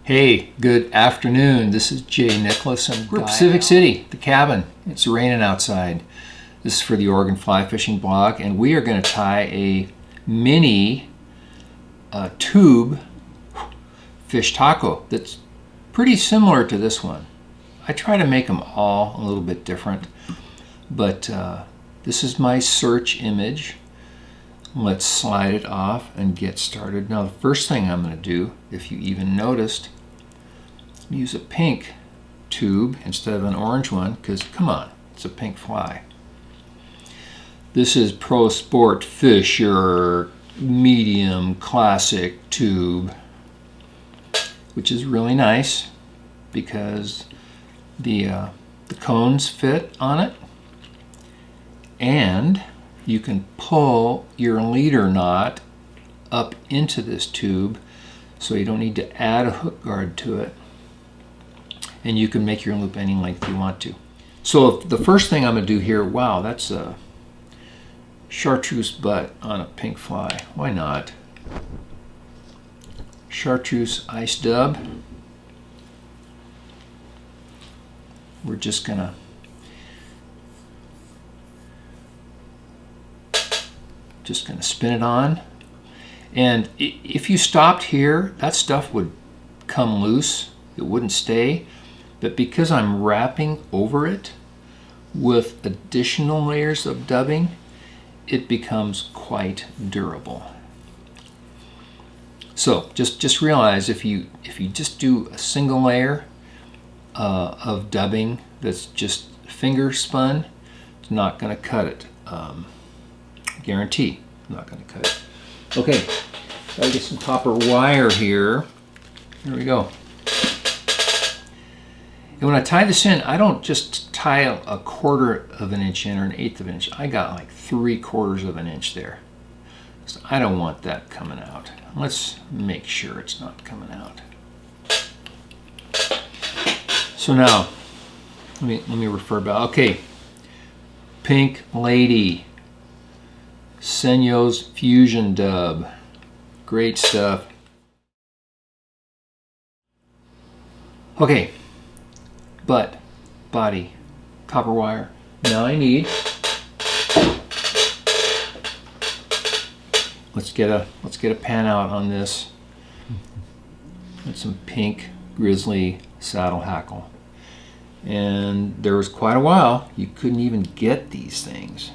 Hey, good afternoon. This is Jay Nicholas. We're at Pacific City, the cabin. It's raining outside. This is for the Oregon Fly Fishing blog, and we are going to tie a mini tube fish taco that's pretty similar to this one. I try to make them all a little bit different, but this is my search image. Let's slide it off and get started. Now, the first thing I'm going to do, if you even noticed, use a pink tube instead of an orange one, because come on, it's a pink fly. This is Pro Sport Fisher medium classic tube, which is really nice because the cones fit on it, and you can pull your leader knot up into this tube, so you don't need to add a hook guard to it, and you can make your loop any length you want to. So the first thing I'm going to do here, wow, that's a chartreuse butt on a pink fly. Why not? Chartreuse ice dub. We're just going to spin it on, and if you stopped here, that stuff would come loose. It wouldn't stay, but because I'm wrapping over it with additional layers of dubbing, it becomes quite durable. So just realize if you just do a single layer of dubbing that's just finger spun, it's not going to cut it. Guarantee, I'm not going to cut it. Okay, gotta get some copper wire here. Here we go. And when I tie this in, I don't just tie a 1/4 of an inch in or an 1/8 of an inch. I got like 3/4 of an inch there. So I don't want that coming out. Let's make sure it's not coming out. So now, let me refer back. Okay, Pink Lady. Senyo's Fusion Dub. Great stuff. Okay, butt, body, copper wire. Now I need, let's get a pan out on this with some pink grizzly saddle hackle. And there was quite a while you couldn't even get these things.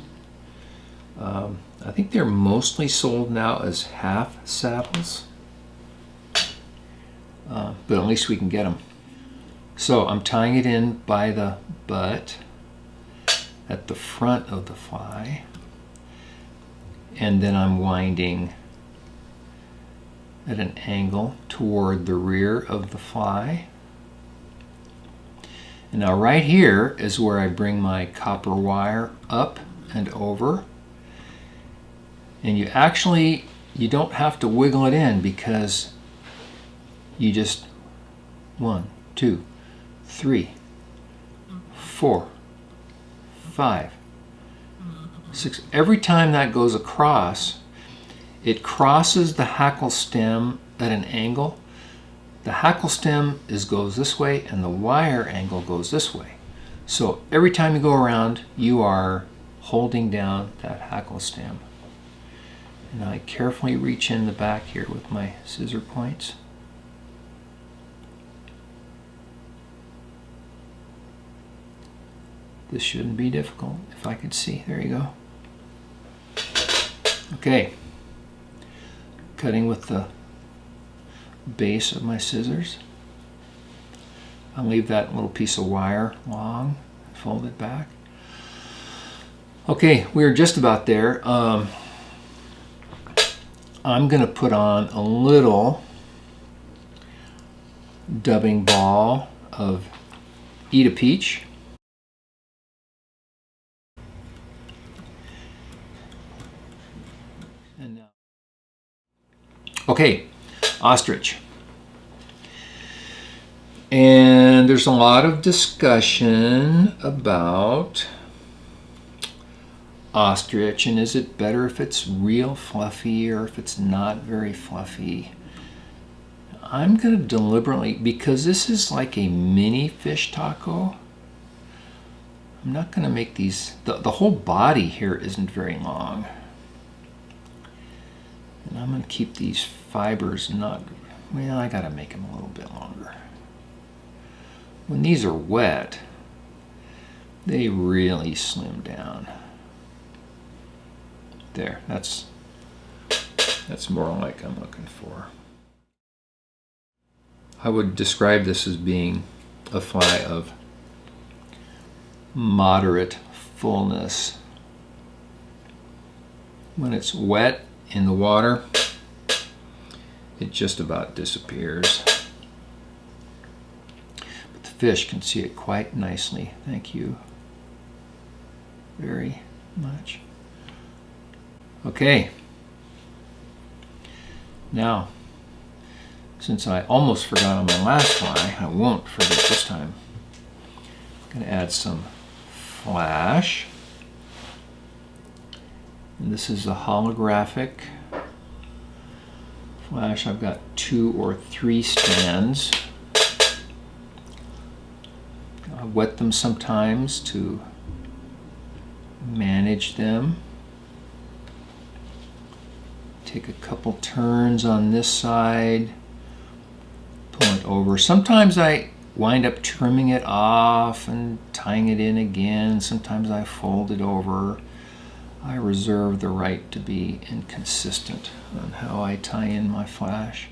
I think they're mostly sold now as half saddles, but at least we can get them. So I'm tying it in by the butt at the front of the fly, and then I'm winding at an angle toward the rear of the fly. And now right here is where I bring my copper wire up and over. And you don't have to wiggle it in, because you just 1, 2, 3, 4, 5, 6. Every time that goes across, it crosses the hackle stem at an angle. The hackle stem goes this way, and the wire angle goes this way. So every time you go around, you are holding down that hackle stem. And I carefully reach in the back here with my scissor points. This shouldn't be difficult if I could see. There you go. Okay. Cutting with the base of my scissors. I'll leave that little piece of wire long, fold it back. Okay, we're just about there. I'm going to put on a little dubbing ball of Eat a Peach. And now, okay, Ostrich. And there's a lot of discussion about ostrich, and is it better if it's real fluffy or if it's not very fluffy? I'm going to deliberately, because this is like a mini fish taco, I'm not going to make these, the whole body here isn't very long. And I'm going to keep these fibers not, well, I got to make them a little bit longer. When these are wet, they really slim down. There, that's more like I'm looking for. I would describe this as being a fly of moderate fullness. When it's wet in the water, it just about disappears. But the fish can see it quite nicely. Thank you very much. Okay. Now, since I almost forgot on my last fly, I won't forget this time. I'm going to add some flash. And this is a holographic flash. I've got 2 or 3 strands. I wet them sometimes to manage them. Take a couple turns on this side, pull it over. Sometimes I wind up trimming it off and tying it in again. Sometimes I fold it over. I reserve the right to be inconsistent on how I tie in my flash.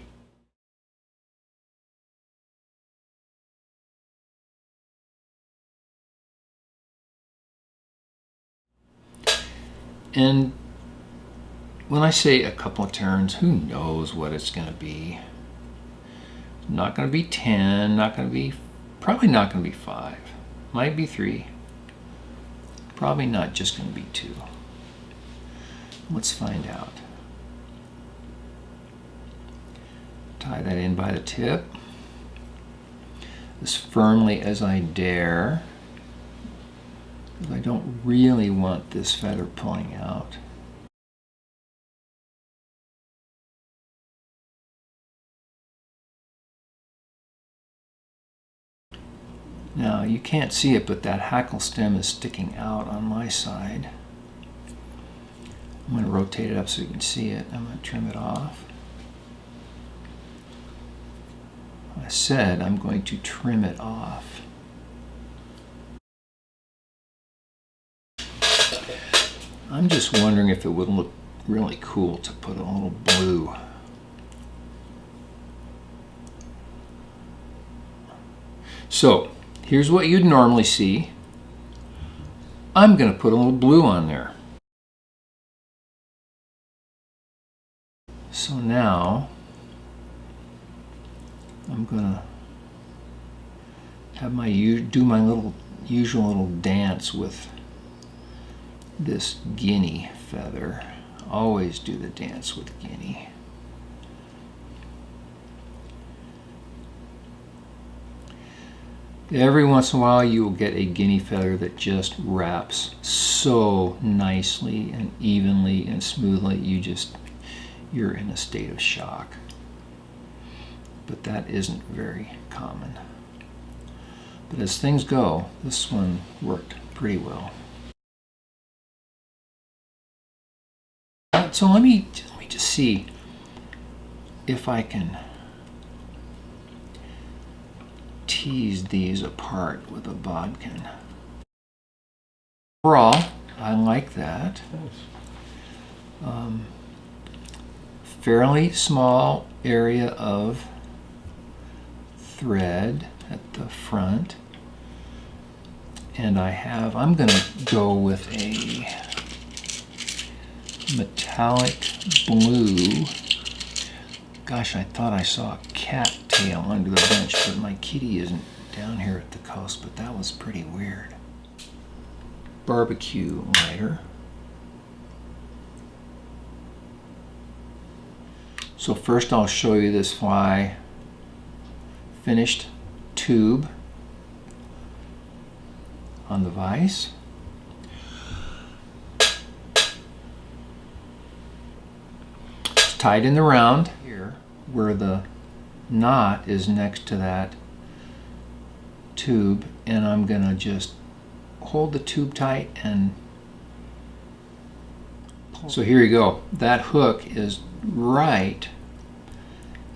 And when I say a couple of turns, who knows what it's going to be? Not going to be 10, probably not going to be 5. Might be 3. Probably not just going to be 2. Let's find out. Tie that in by the tip as firmly as I dare, because I don't really want this feather pulling out. Now, you can't see it, but that hackle stem is sticking out on my side. I'm going to rotate it up so you can see it. I'm going to trim it off. I said I'm going to trim it off. I'm just wondering if it would look really cool to put a little blue. So, here's what you'd normally see. I'm going to put a little blue on there. So now, I'm going to have do my usual little dance with this guinea feather. Always do the dance with guinea. Every once in a while you will get a guinea feather that just wraps so nicely and evenly and smoothly you're in a state of shock. But that isn't very common. But as things go, this one worked pretty well. So let me just see if I can tease these apart with a bodkin. Overall, I like that. Fairly small area of thread at the front, and I'm going to go with a metallic blue. Gosh, I thought I saw a cat tail under the bench, but my kitty isn't down here at the coast, but that was pretty weird. Barbecue lighter. So first I'll show you this fly finished tube on the vise. It's tied in the round here where the knot is next to that tube, and I'm going to just hold the tube tight and pull. So here you go. That hook is right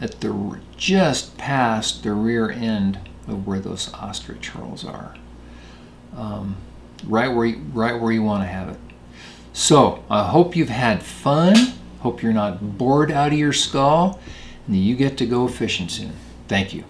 at the just past the rear end of where those ostrich hurls are. Right where you want to have it. So I hope you've had fun. Hope you're not bored out of your skull, and that you get to go fishing soon. Thank you.